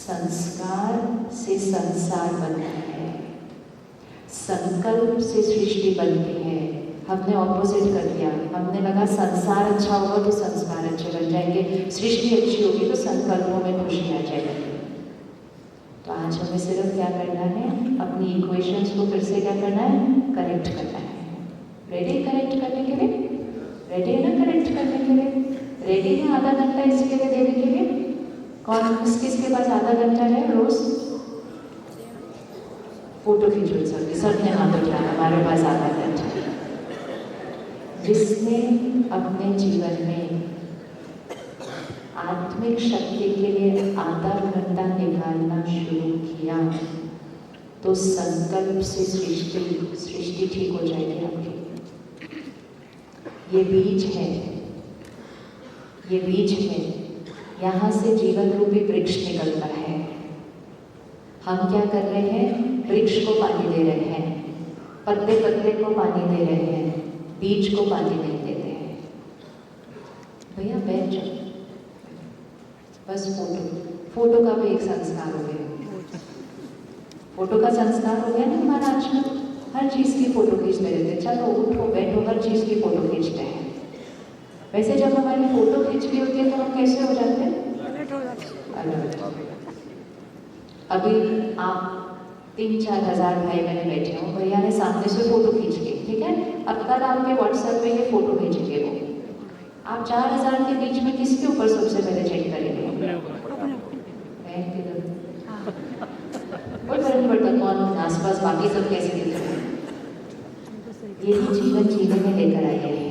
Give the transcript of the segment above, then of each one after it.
संस्कार से संसार बनता है, संकल्प से सृष्टि बनती है। हमने ऑपोजिट कर दिया, हमने लगा संसार अच्छा होगा तो संस्कार अच्छे बन जाएंगे, सृष्टि अच्छी होगी तो संकल्पों में खुशी आ जाएगी। तो आज हमें सिर्फ क्या करना है, अपनी इक्वेशंस को फिर से क्या करना है, करेक्ट करना है। रेडी करेक्ट करने के लिए? रेडी है ना करेक्ट करने के लिए? रेडी है आधा घंटा इसके लिए देने के लिए? कौन किसके पास आधा घंटा है रोज? फोटो खींचो सबने हाथ उठाया, हमारे पास आधा घंटा। जिसने अपने जीवन में आत्मिक शक्ति के लिए आधा घंटा निकालना शुरू किया तो संकल्प से सृष्टि ठीक हो जाएगी आपकी। ये बीज है, ये बीज है, यहाँ से जीवन रूपी वृक्ष निकलता है। हम क्या कर रहे हैं, वृक्ष को पानी दे रहे हैं, पत्ते पत्ते को पानी दे रहे हैं, बीज को पानी नहीं देते हैं। भैया बैठ जाओ, बस फोटो का भी एक संस्कार हो गया। फोटो का संस्कार हो गया ना हमारा आजकल, हर चीज की फोटो खींचते रहते। चलो उठो बैठो, हर चीज की फोटो खींचते हैं। वैसे जब हमारी फोटो खींच रही होती है तो हम कैसे हो जाते हैं, अलर्ट। अभी आप 3-4 हज़ार भाई बहन बैठे हो, भैया ने सामने से फोटो खींच ली, ठीक है। अब कल आपके व्हाट्सएप पे ये फोटो भेजेंगे वो, आप 4000 के बीच में किसके ऊपर सबसे पहले चेक करेंगे? कोई फर्क नहीं पड़ता कौन आसपास, बाकी सब कैसे दिख रहे हैं। यही जीवन जीने में लेकर आए हैं।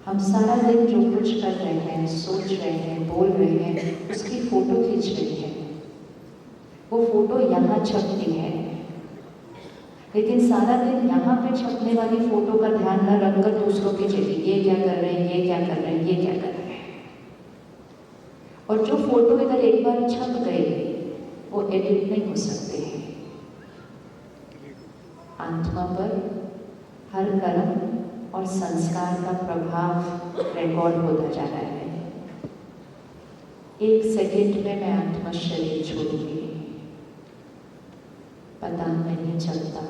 हम सारा दिन जो कुछ कर रहे हैं, सोच रहे हैं, बोल रहे हैं, उसकी फोटो खींच रहे हैं। वो फोटो यहाँ छपती है, लेकिन सारा दिन यहाँ पे छपने वाली फोटो का ध्यान न रखकर दूसरों की चली, ये क्या कर रहे हैं, ये क्या कर रहे हैं, ये क्या कर रहे हैं। और जो फोटो इधर एक बार छप गए वो एडिट नहीं हो सकते हैं। आत्मा पर हर कर्म और संस्कार का प्रभाव रिकॉर्ड होता जा रहा है। 1 सेकेंड में मैं आत्मा शरीर छोड़ूंगी, पता नहीं चलता।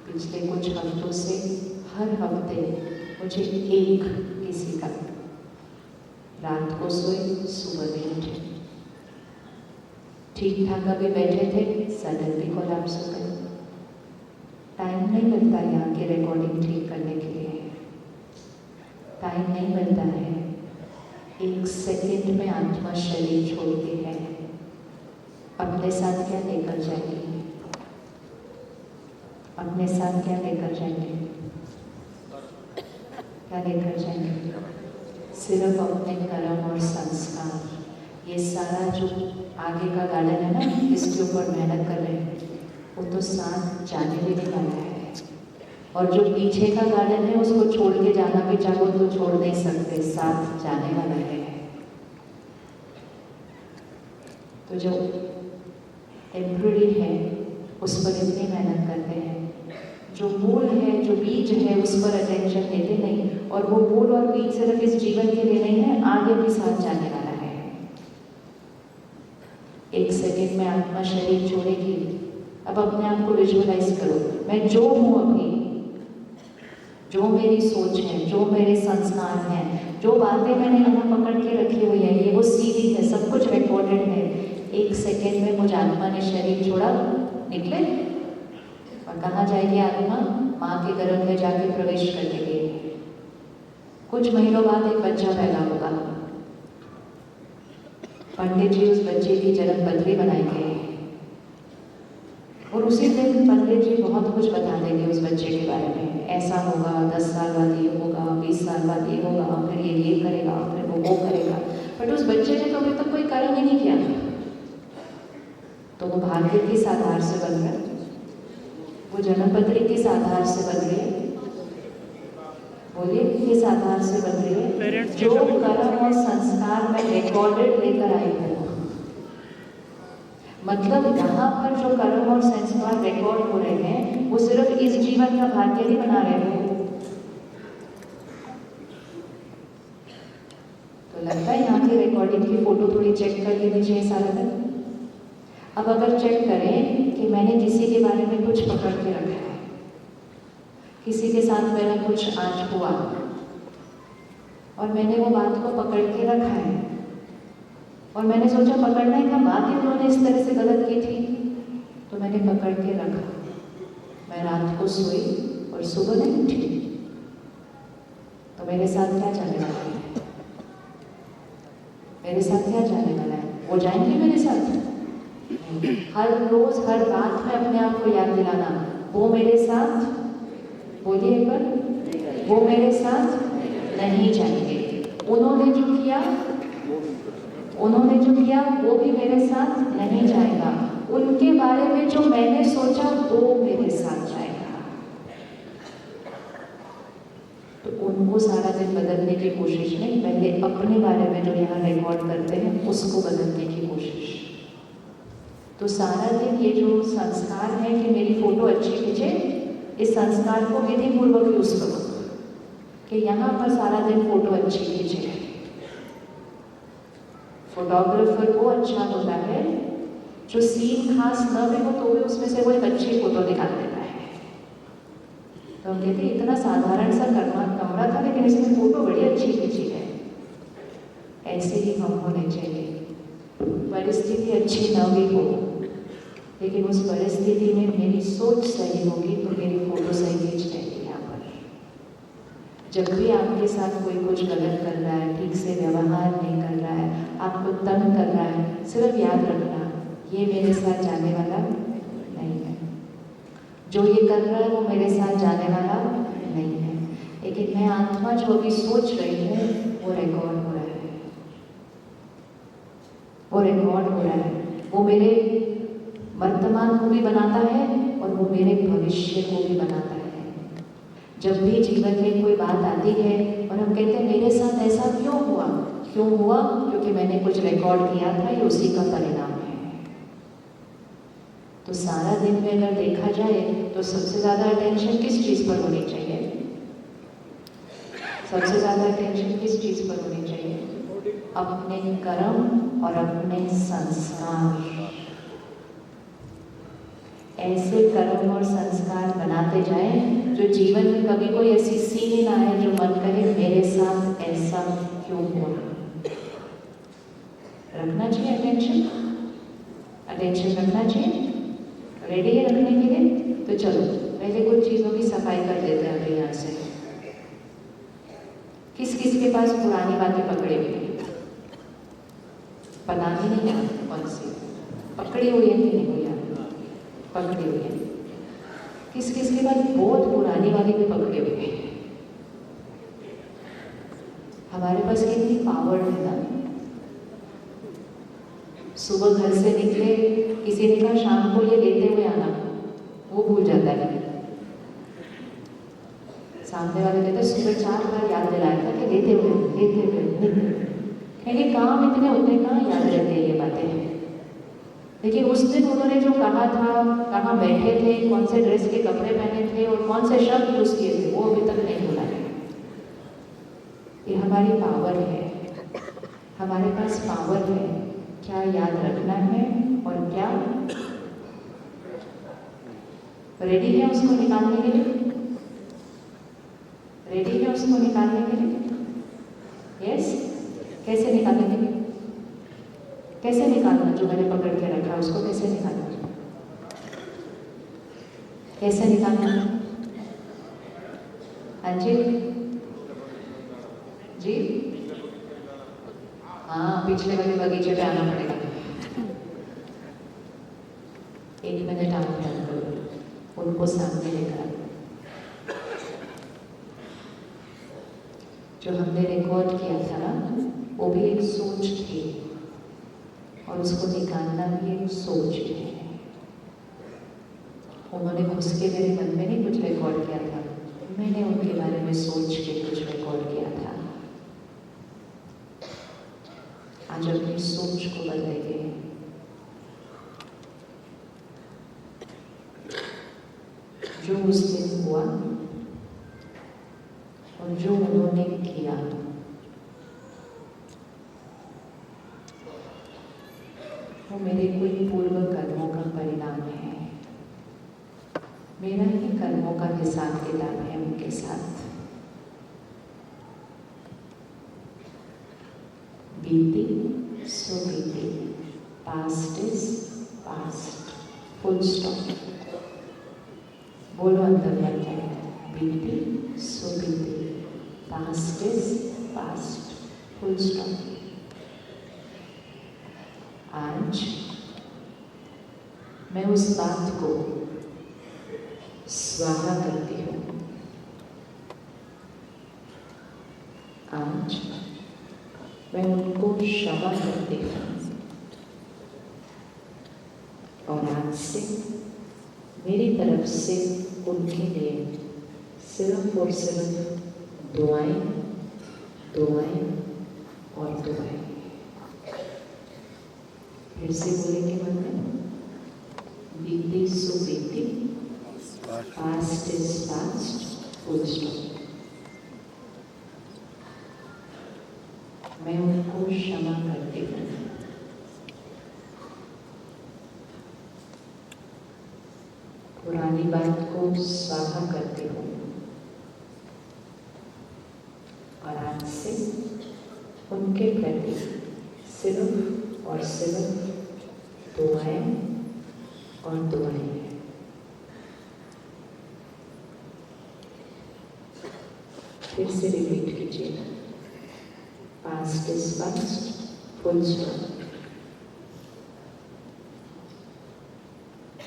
पिछले कुछ हफ्तों से हर हफ्ते मुझे एक किसी का, रात को सोए सुबह में उठे, ठीक ठाक अभी बैठे थे, सडनली कोलैप्स हो गए। टाइम नहीं मिलता यहाँ की रिकॉर्डिंग ठीक करने के लिए, टाइम नहीं मिलता है। 1 सेकेंड में आत्मा शरीर छोड़ती है, अपने साथ क्या लेकर जाएंगे, अपने साथ क्या लेकर जाएंगे, क्या लेकर जाएंगे? सिर्फ अपने कर्म और संस्कार। ये सारा जो आगे का गार्डन है ना, इसके ऊपर मेहनत कर रहे हैं, वो तो साथ जाने भी नहीं वाला है। और जो पीछे का गार्डन है उसको छोड़ के जाना भी चाहो तो छोड़ नहीं सकते, साथ जाने वाला है। तो जो टेम्पररी है उस पर इतनी मेहनत करते हैं, जो मूल है, जो बीज है, उस पर अटेंशन देते नहीं। और वो मूल और बीज सिर्फ इस जीवन के लिए नहीं है, आगे भी साथ जाने वाला है। 1 सेकेंड में आत्मा शरीर छोड़ेगी। अब अपने आप को विजुअलाइज करो, मैं जो हूँ अभी, जो मेरी सोच है, जो मेरे संस्कार हैं, जो बातें मैंने यहाँ पकड़ के रखी हुई है, ये वो सीधी है, सब कुछ रिकॉर्डेड है। 1 सेकेंड में मुझ आत्मा ने शरीर छोड़ा, निकले और कहाँ जाएगी आत्मा? माँ के गर्भ में जाके प्रवेश कर देगी। कुछ महीनों बाद एक बच्चा पैदा होगा, पंडित जी उस बच्चे की जन्म पत्री बनाएंगे और उसी दिन पंडित जी बहुत कुछ बता देंगे उस बच्चे के बारे में। ऐसा होगा, 10 साल बाद ये होगा, 20 साल बाद ये होगा, फिर ये करेगा, फिर वो करेगा। बट उस बच्चे ने तो अभी तक कोई कर्म ही नहीं किया, तो वो भाग्य किस आधार से बन रहा है? वो जन्मपत्री किस आधार से बन रही है? बोलिए, किस आधार से बन रही है? जो कर्म और संस्कार में रिकॉर्डेड लेकर आई हूँ। मतलब यहाँ पर जो कर्म और संस्कार रिकॉर्ड हो रहे हैं वो सिर्फ इस जीवन का भाग्य नहीं बना रहे हो। तो तो लगता है यहाँ की रिकॉर्डिंग की फोटो थोड़ी चेक कर लेनी चाहिए सारा दिन। अब अगर चेक करें कि मैंने किसी के बारे में कुछ पकड़ के रखा है, किसी के साथ मेरा कुछ आज हुआ और मैंने वो बात को पकड़ के रखा है और मैंने सोचा पकड़ने का बात ही उन्होंने इस तरह से गलत की थी, तो मैंने पकड़ के रखा। मैं रात को सोई और सुबह नहीं उठी, तो मेरे साथ क्या जाने वाला है? मेरे साथ क्या जाने वाला है? वो जाएंगे मेरे साथ? हर रोज हर रात में अपने आप को याद दिलाना, वो मेरे साथ, बोलिए एक बार, वो मेरे साथ नहीं जाएंगे। उन्होंने जो किया वो भी मेरे साथ नहीं जाएगा। उनके बारे में जो मैंने सोचा वो मेरे साथ जाएगा। तो उनको सारा दिन बदलने की कोशिश नहीं, पहले अपने बारे में जो यहाँ रिकॉर्ड करते हैं उसको बदलने की कोशिश। तो सारा दिन ये जो संस्कार है कि मेरी फोटो अच्छी खींचे, इस संस्कार को विधि पूर्वक यूज करो कि यहाँ पर सारा दिन फोटो अच्छी खींचे। फोटोग्राफर वो अच्छा होता है जो सीन खास न भी हो तो भी उसमें से वो एक अच्छी फोटो निकाल देता है। तो हम कहते हैं इतना साधारण सा कमरा था लेकिन इसमें फोटो बड़ी अच्छी खींची है। ऐसे ही हम होने चाहिए। परिस्थिति अच्छी न भी हो लेकिन उस परिस्थिति में मेरी सोच सही होगी तो मेरी फोटो सही खींच जाएगी। यहाँ पर जब भी आपके साथ कोई कुछ गलत कर रहा है, ठीक से व्यवहार नहीं कर रहा है, आपको तंग कर रहा है, सिर्फ याद रखना ये मेरे साथ जाने वाला नहीं है। जो ये कर रहा है वो मेरे साथ जाने वाला नहीं है, लेकिन मैं आत्मा जो अभी सोच रही हूँ वो रिकॉर्ड हो रहा है, वो रिकॉर्ड हो रहा है। वो मेरे वर्तमान को भी बनाता है और वो मेरे भविष्य को भी बनाता है। जब भी जीवन में कोई बात आती है और हम कहते हैं मेरे साथ ऐसा क्यों हुआ, क्योंकि मैंने कुछ रिकॉर्ड किया था, ये उसी का परिणाम है। तो सारा दिन में अगर देखा जाए तो सबसे ज्यादा अटेंशन किस चीज पर होनी चाहिए? सबसे ज्यादा अटेंशन किस चीज पर होनी चाहिए? अपने कर्म और अपने संस्कार। ऐसे कर्म और संस्कार बनाते जाएं जो जीवन में कभी कोई ऐसी सीन ना आए जो मन करे मेरे साथ ऐसा क्यों हुआ। रखना चाहिए अटेंशन, अटेंशन रखना चाहिए। रेडी है रखने के लिए? तो चलो पहले कुछ चीजों की सफाई कर देते हैं अभी यहाँ से। किस किस के पास पुरानी बातें पकड़ी हुई है? पता ही नहीं है कौन सी पकड़ी हुई है कि नहीं हुई है, पकड़ी हुई है। किस किस के पास बहुत पुरानी वाली भी पकड़ी हुई है? हमारे पास कितनी पावर है ना। सुबह घर से निकले, किसी ने कहा शाम को ये लेते हुए आना, वो भूल जाता है। सामने वाले कहते सुबह 4 बार याद दिलाया था कि लेते हुए क्योंकि काम इतने होते हैं, कहाँ याद रहते हैं ये बातें। लेकिन उस दिन उन्होंने जो कहा था, कहाँ बैठे थे, कौन से ड्रेस के कपड़े पहने थे और कौन से शब्द यूज किए थे, वो अभी तक नहीं भूला है। ये हमारी पावर है, हमारे पास पावर है। क्या याद रखना है और क्या रेडी है उसको निकालने के लिए? रेडी है उसको निकालने के लिए? यस। कैसे निकालेंगे? कैसे निकालना? जो मैंने पकड़ के रखा उसको कैसे निकालना? कैसे निकालना? हाँ जी जी, हाँ पिछले वाले बगीचे पे आना पड़ेगा। 1 मिनट आप ध्यान करो, उनको सामने लेकर। जो हमने रिकॉर्ड किया था ना, वो भी एक सोच थी और उसको निकालना भी एक सोच है। उन्होंने घुस के मेरे मन में नहीं कुछ रिकॉर्ड किया था, मैंने उनके बारे में सोच के कुछ रिकॉर्ड किया था। आज अपनी सोच को बदलेंगे। जो उस दिन हुआ और जो उन्होंने किया, वो मेरे कोई पूर्व कर्मों का परिणाम है। मेरा ही कर्मों का हिसाब किताब है उनके साथ। बीती सो बीती, past is past, full stop. बोलो अंदर बैठे, बीती सो बीती, past is past, full stop. आज मैं उस बात को स्वाहा करती हूँ। आज मैं उनको क्षमा करती हूँ और आज से मेरी तरफ से उनके लिए सिर्फ और सिर्फ दुआएं, दुआएं और दुआएं। फिर से बोलेंगे मन में, बीती सो बीती, past is past, full stop. मैं उनको क्षमा करती हूँ। पुरानी बात को स्वाहा करती हूँ और आज से उनके प्रति सिर्फ और सिर्फ दुआएं और दुआएं। फिर से रिपीट कीजिए, past is past, full stop.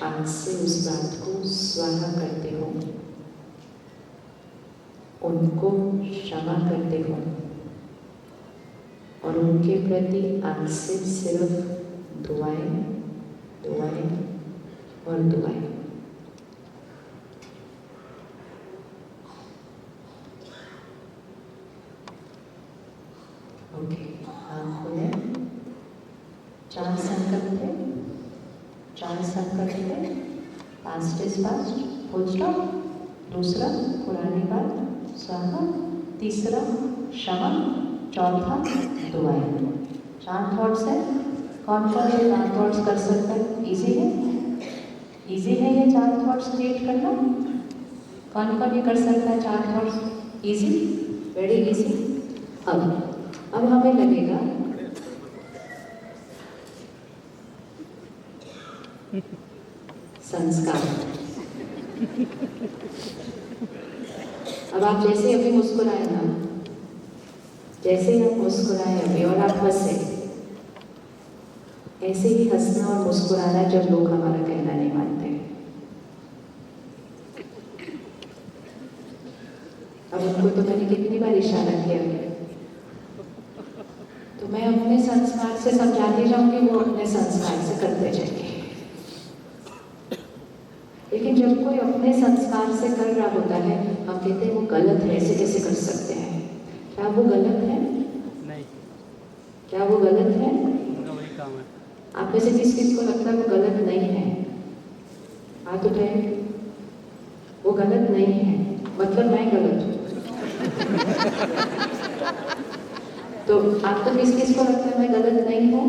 आज से उस बात को स्वाहा करते हो, उनको क्षमा करते हो और उनके प्रति आज से सिर्फ दुआएं, दुआएं और दुआएं। ओके, आँख खोलें। 4 संकल्प थे, 4 संकल्प थे। Past is past, full stop. दूसरा पुरानी बात स्वाहा, तीसरा क्षमा, चौथा दुआएं। 4 थॉट्स है। कौन कौन ये 4 थॉट्स कर सकता है? इजी है, इजी है ये 4 थॉट्स क्रिएट करना। कौन कौन ये कर सकता है 4 थॉट्स? Easy, very easy. अब हमें लगेगा संस्कार। अब आप जैसे अभी मुस्कुराए ना, जैसे आप मुस्कुराए अभी और आप हंसे, ऐसे ही हंसना और मुस्कुराना जब लोग हमारा कहना नहीं मानते। अब उनको तो मैंने कितनी बार इशारा किया, तो मैं अपने संस्कार से समझाती जाऊंगी, वो अपने संस्कार से करते जाएंगे। लेकिन जब कोई अपने संस्कार से कर रहा होता है, हम कहते हैं वो गलत है, ऐसे कैसे कर सकते हैं? क्या वो गलत है? नहीं। क्या वो गलत है? उनका वही काम है। आप में से किस किस को लगता है वो गलत नहीं है? हाथ उठाइए। वो गलत नहीं है मतलब मैं गलत हूँ। तो आपको किस किस को लगता है मैं गलत नहीं हूँ?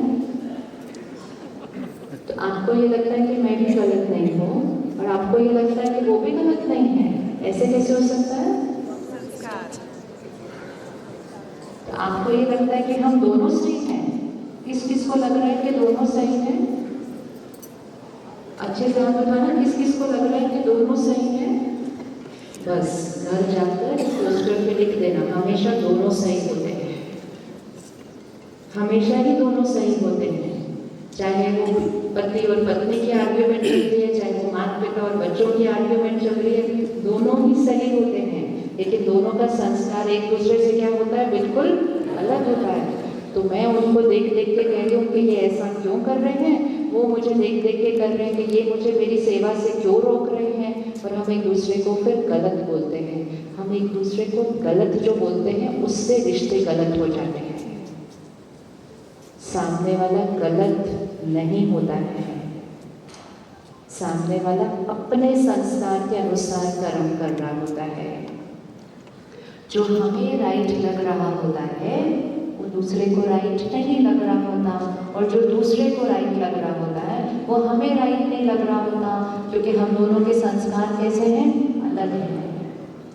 तो आपको ये लगता है कि मैं भी गलत नहीं हूँ और आपको ये लगता है कि वो भी गलत नहीं है। ऐसे कैसे हो सकता है? तो आपको ये लगता है कि हम दोनों सही हैं। किस किस को लग रहा है कि दोनों सही हैं? अच्छे से आप बताना, किस किस को लग रहा है कि दोनों सही हैं? बस घर जाकर पोस्टर पे लिख देना, हमेशा दोनों सही होते हैं, हमेशा ही दोनों सही होते हैं। चाहे वो पति और पत्नी की आर्ग्यूमेंट चल रही है, चाहे वो माता पिता और बच्चों की आर्ग्यूमेंट चल रही है, दोनों ही सही होते हैं। लेकिन दोनों का संस्कार एक दूसरे से क्या होता है? बिल्कुल अलग होता है। तो मैं उनको देख देख के कह रही हूँ कि ये ऐसा क्यों कर रहे हैं, वो मुझे देख देख के कर रहे हैं कि ये मुझे मेरी सेवा से क्यों रोक रहे हैं। और हम एक दूसरे को फिर गलत बोलते हैं। हम एक दूसरे को गलत जो बोलते हैं उससे रिश्ते गलत हो जाते हैं। सामने वाला गलत नहीं होता है, सामने वाला अपने संस्कार के अनुसार कर्म कर रहा होता है। जो हमें राइट लग रहा होता है वो दूसरे को राइट नहीं लग रहा होता। और जो दूसरे को राइट लग रहा होता है वो हमें राइट नहीं लग रहा होता, क्योंकि हम दोनों के संस्कार कैसे हैं, अलग हैं।